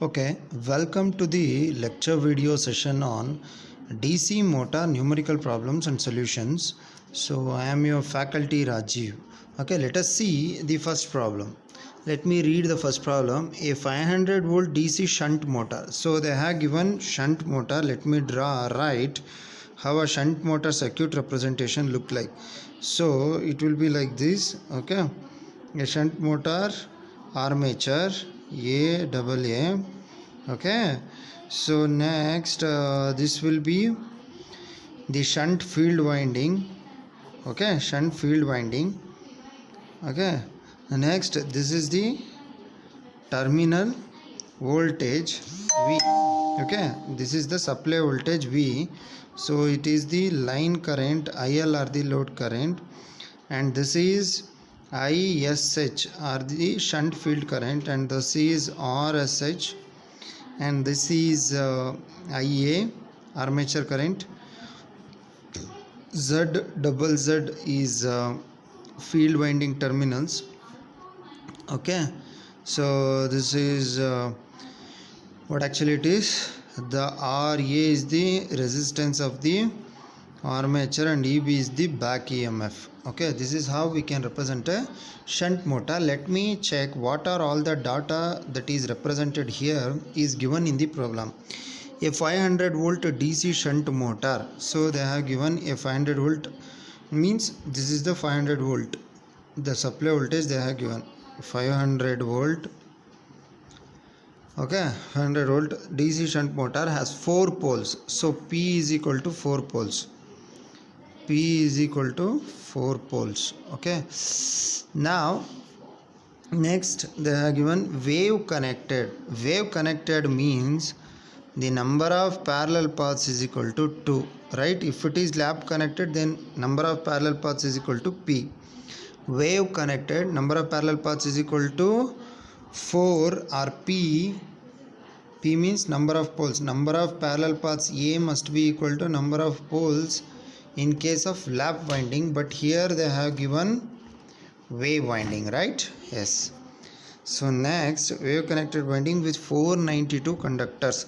Okay, welcome to the lecture video session on DC motor numerical problems and solutions. So I am your faculty Rajiv. Okay, let us see the first problem. Let me read the first problem. A 500 volt DC shunt motor. So they have given shunt motor. Let me write how a shunt motor circuit representation look like. So it will be like this. Okay, a shunt motor armature A. Okay, so next this will be the shunt field winding. Okay, shunt field winding. Okay, next this is the terminal voltage V. Okay, this is the supply voltage V. So it is the line current IL or the load current, and this is ISH or the shunt field current, and this is RSH, and this is IA armature current. Z is field winding terminals. Okay, so this is what actually it is. The RA is the resistance of the armature and EB is the back EMF. Okay, this is how we can represent a shunt motor. Let me check what are all the data that is represented here is given in the problem. A 500 volt DC shunt motor. So they have given a 500 volt, means this is the 500 volt, the supply voltage they have given 500 volt. Okay, 500 volt DC shunt motor has 4 poles. So P is equal to 4 poles. P is equal to 4 poles. Okay, now next they have given wave connected. Wave connected means the number of parallel paths is equal to 2, right? If it is lap connected, then number of parallel paths is equal to P. Wave connected, number of parallel paths is equal to 4 or P. P means number of poles. Number of parallel paths A must be equal to number of poles in case of lap winding, but here they have given wave winding, right? Yes. So next, wave connected winding with 492 conductors.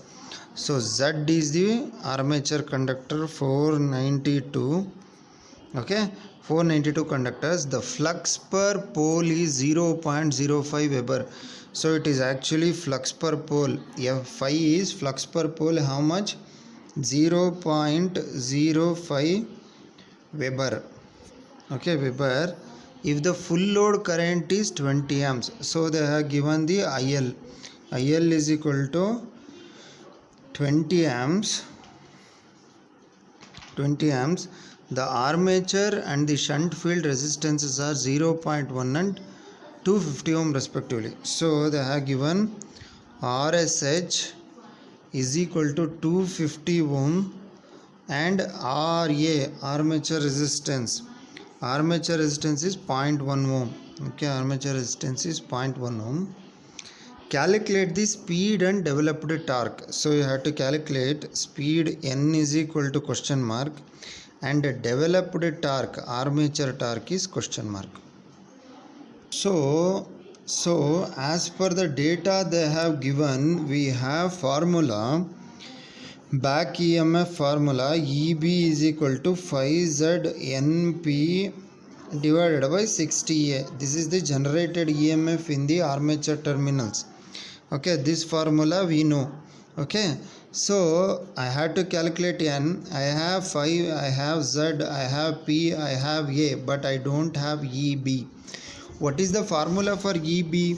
So Z is the armature conductor, 492. Okay, 492 conductors. The flux per pole is 0.05 Weber. So it is actually flux per pole. Phi is flux per pole. How much? 0.05 Weber. Okay, Weber. If the full load current is 20 amps, so they have given the IL. IL is equal to 20 amps. 20 amps. The armature and the shunt field resistances are 0.1 and 250 ohm respectively. So they have given RSH is equal to 250 ohm and RA armature resistance. Armature resistance is 0.1 ohm. Okay, armature resistance is 0.1 ohm. Calculate the speed and developed torque. So you have to calculate speed N is equal to question mark and developed torque, armature torque is question mark. So as per the data they have given, we have formula, back EMF formula, EB is equal to 5ZNP divided by 60A. This is the generated EMF in the armature terminals. Okay, this formula we know. Okay, so I had to calculate N. I have 5, I have Z, I have P, I have A, but I don't have EB. What is the formula for EB?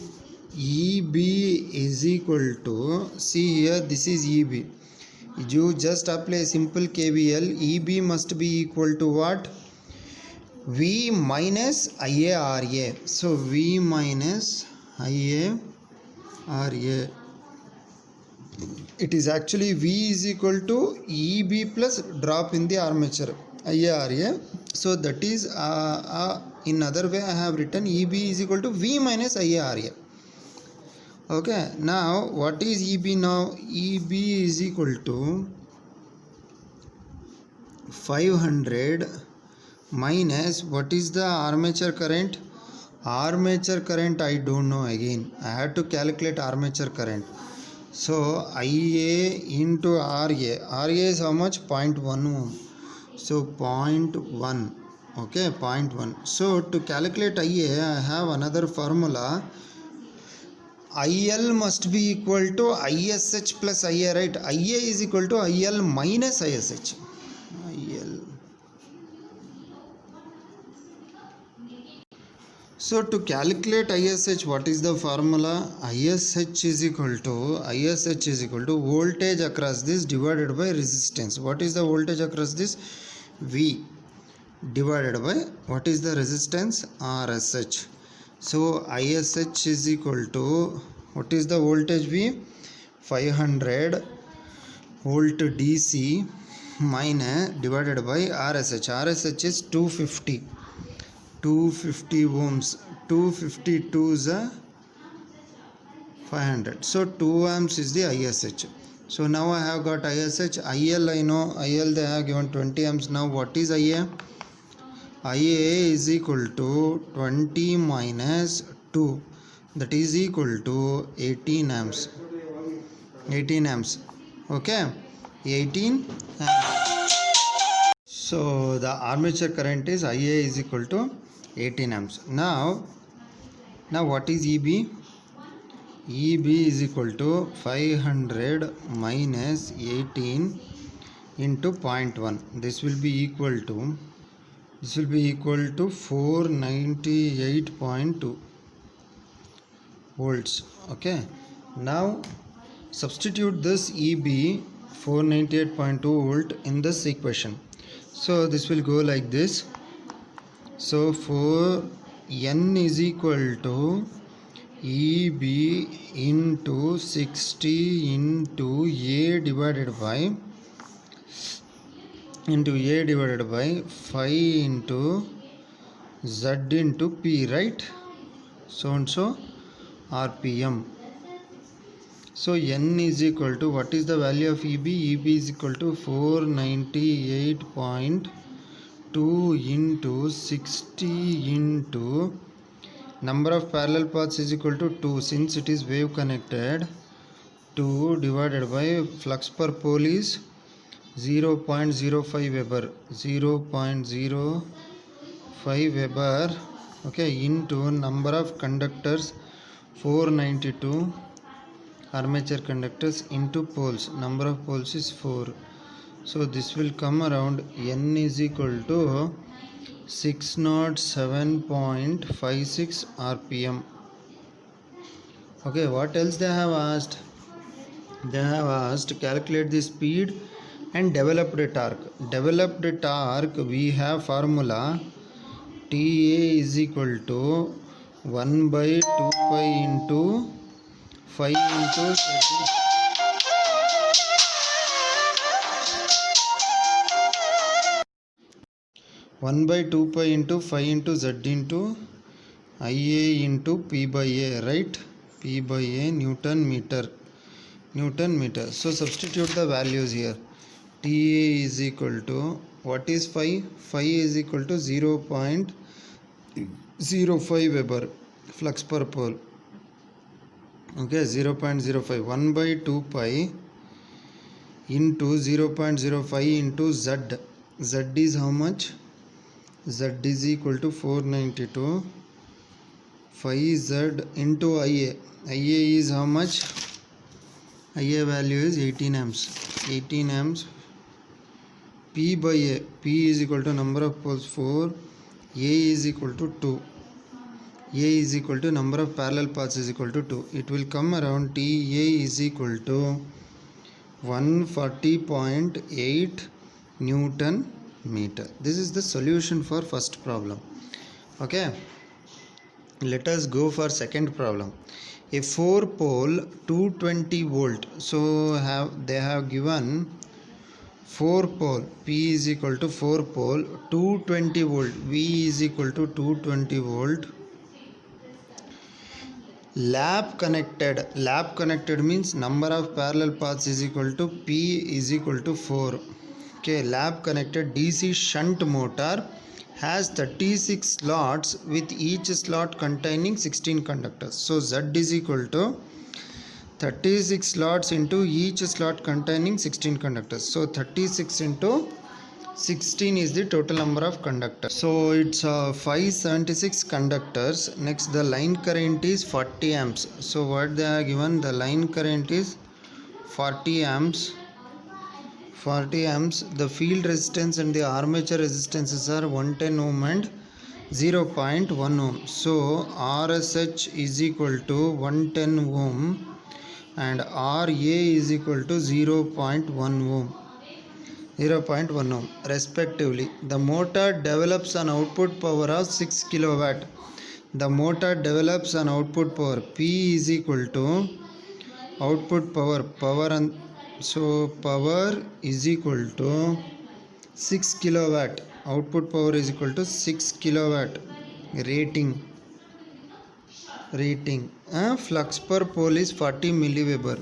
EB is equal to, see here, this is EB. You just apply simple KVL. EB must be equal to what? V minus IARA. So V minus IARA. It is actually V is equal to EB plus drop in the armature, IARA. So that is in other way I have written EB is equal to V minus IARA. Okay, now what is EB now? EB is equal to 500 minus what is the armature current? Armature current I don't know again. I had to calculate armature current. So IA into RA, RA is how much? 0.1 ohm. So 0.1, okay, 0.1. So to calculate IA, I have another formula. IL must be equal to ISH plus IA, right? IA is equal to IL minus ISH. IL. So to calculate ISH, what is the formula? ISH is equal to voltage across this divided by resistance. What is the voltage across this? V divided by what is the resistance? RSH. So ISH is equal to, what is the voltage V? 500 volt DC minus divided by RSH. RSH is 250 ohms. 252 is a 500. So 2 amps is the ISH. So now I have got ISH. IL I know. IL they have given 20 amps. Now what is IA? IA is equal to 20 minus 2. That is equal to 18 amps. 18 amps. Okay. 18 amps. So the armature current is IA is equal to 18 amps. Now what is EB? EB is equal to 500 minus 18 into 0.1. This will be equal to 498.2 volts. Okay. Now substitute this EB 498.2 volt in this equation. So this will go like this. So for N is equal to EB into 60 into A divided by 5 into Z into P, right? So and so RPM. So N is equal to, what is the value of EB? EB is equal to 498.2 into 60 into number of parallel paths is equal to 2. Since it is wave connected, 2 divided by flux per pole is 0.05 Weber. 0.05 Weber. Okay, into number of conductors 492 armature conductors into poles. Number of poles is 4. So this will come around N is equal to 607.56 RPM. Okay, what else they have asked? They have asked to calculate the speed and developed torque. Developed torque, we have formula TA is equal to 1 by 2 pi into 5 into 1 by 2 pi into 5 into Z into IA into P by A, right? P by A Newton meter. So substitute the values here. TA is equal to, what is 5? 5 is equal to 0.05 Weber flux per pole. Okay, 0.05. 1 by 2 pi into 0.05 into Z. Z is how much? Z is equal to 492. 5Z into IA. IA is how much? IA value is 18 amps. 18 amps. P by A. P is equal to number of poles 4. A is equal to 2. A is equal to number of parallel paths is equal to 2. It will come around TA is equal to 140.8 Newton meter. This is the solution for first problem. Okay. Let us go for second problem. A 4-pole 220 volt. So they have given 4-pole. P is equal to 4-pole 220 volt. V is equal to 220 volt. Lap connected means number of parallel paths is equal to P is equal to 4. Okay, lap connected DC shunt motor has 36 slots with each slot containing 16 conductors. So Z is equal to 36 slots into each slot containing 16 conductors. So 36 into 16 is the total number of conductors. So it's 576 conductors. Next, the line current is 40 amps. So what they are given, the line current is 40 amps. 40 amps. The field resistance and the armature resistances are 110 ohm and 0.1 ohm. So RSH is equal to 110 ohm and RA is equal to 0.1 ohm. 0.1 ohm respectively. The motor develops an output power of 6 kilowatt. The motor develops an output power. P is equal to output power and so power is equal to 6 kilowatt. Output power is equal to 6 kilowatt. Rating. Flux per pole is 40 milliweber.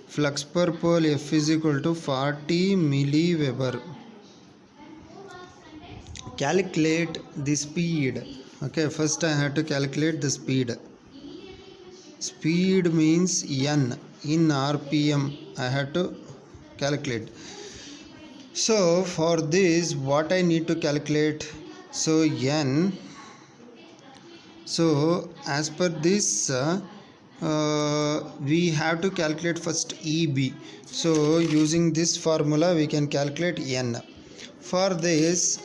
Flux per pole F is equal to 40 milliweber. Calculate the speed. Okay, first I have to calculate the speed. Speed means N in RPM. I have to calculate. So for this, what I need to calculate? So N. So as per this, we have to calculate first EB. So using this formula, we can calculate N. For this,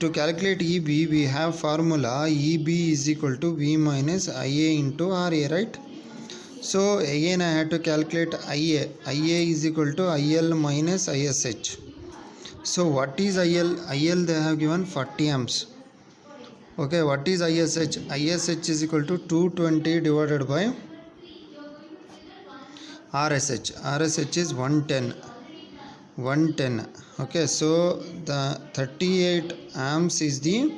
to calculate EB, we have formula EB is equal to V minus IA into RA, right? So again I have to calculate IA. IA is equal to IL minus ISH. So what is IL? IL they have given 40 amps. Okay, what is ISH? ISH is equal to 220 divided by RSH. RSH is 110. 110. Okay, so the 38 amps is the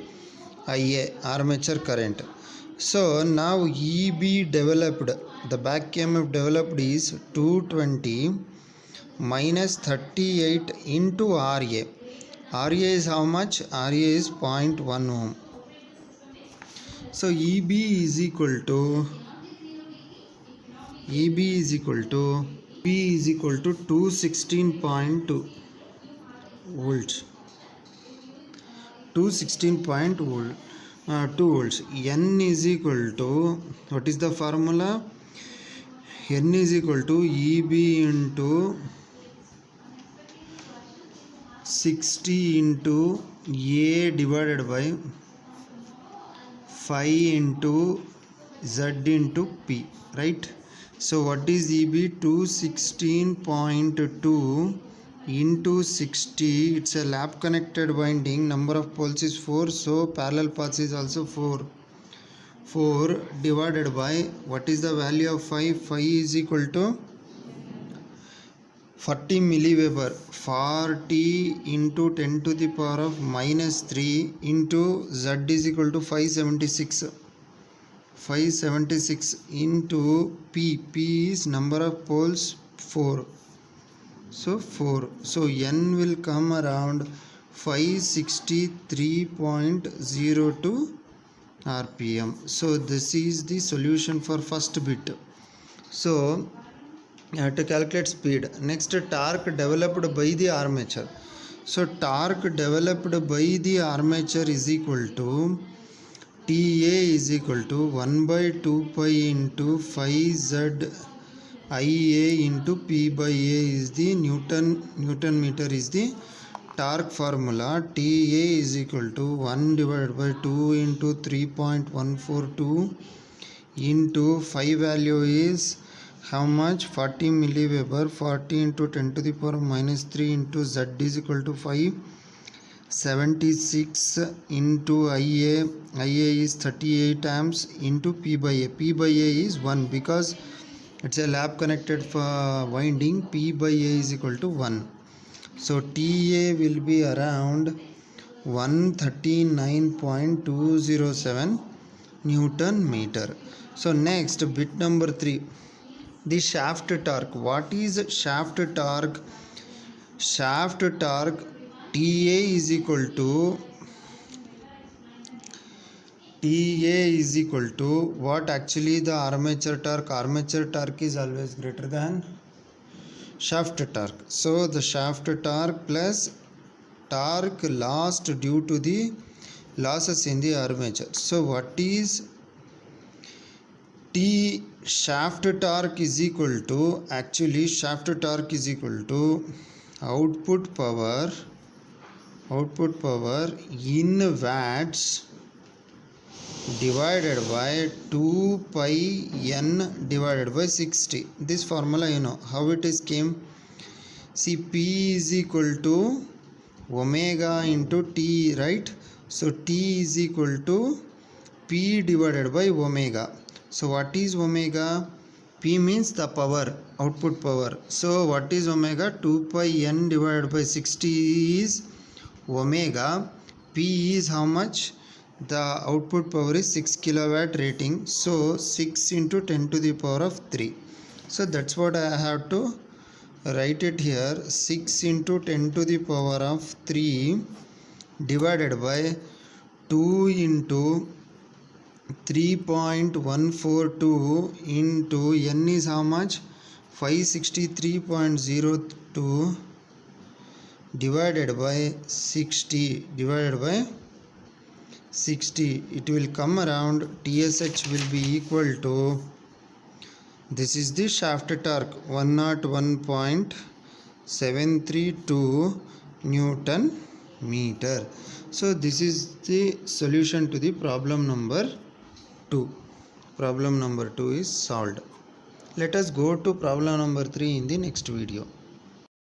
IA, armature current. So now EB developed, the back EMF developed is 220 minus 38 into RA. RA is how much? RA is 0.1 ohm. So EB is equal to 216.2 volts. 216.2 volts. N is equal to, what is the formula? N is equal to EB into 60 into A divided by 5 into Z into P, right? So what is EB? 216.2 into 60. It's a lap connected winding. Number of poles is 4, so parallel paths is also 4. 4 divided by, what is the value of 5? 5 is equal to 40 milliweber. 40 into 10 to the power of minus 3 into Z is equal to 576. 576 into P. P is number of poles 4. So 4. So N will come around 563.02 RPM. So this is the solution for first bit. So I have to calculate speed. Next, torque developed by the armature. So torque developed by the armature is equal to TA is equal to 1 by 2 pi into 5Z IA into P by A is the Newton meter is the torque formula. TA is equal to 1 divided by 2 into 3.142 into 5 value is how much? 40 milliweber. 40 into 10 to the power minus 3 into Z is equal to 5. 76 into IA is 38 amps into P by A. P by A is 1 because it's a lap connected winding. P by A is equal to 1. So TA will be around 139.207 Newton meter. So next, bit number 3. The shaft torque. What is shaft torque? Shaft torque TA is equal to TA is equal to what? Actually the armature torque is always greater than shaft torque. So the shaft torque plus torque lost due to the losses in the armature. So what is T shaft torque is equal to, actually shaft torque is equal to output power in watts divided by 2 pi n divided by 60. This formula you know how it is came. See, P is equal to omega into T, right? So T is equal to P divided by omega. So what is omega? P means the power, output power. So what is omega? 2 pi n divided by 60 is omega. P is how much? The output power is 6 kilowatt rating. So 6 into 10 to the power of 3. So that's what I have to write it here. 6 into 10 to the power of 3 divided by 2 into 3.142 into n is how much? 563.02 divided by 60 it will come around. TSH will be equal to, this is the shaft torque, 101.732 Newton meter. So this is the solution to the problem number 2. Problem number 2 is solved. Let us go to problem number 3 in the next video.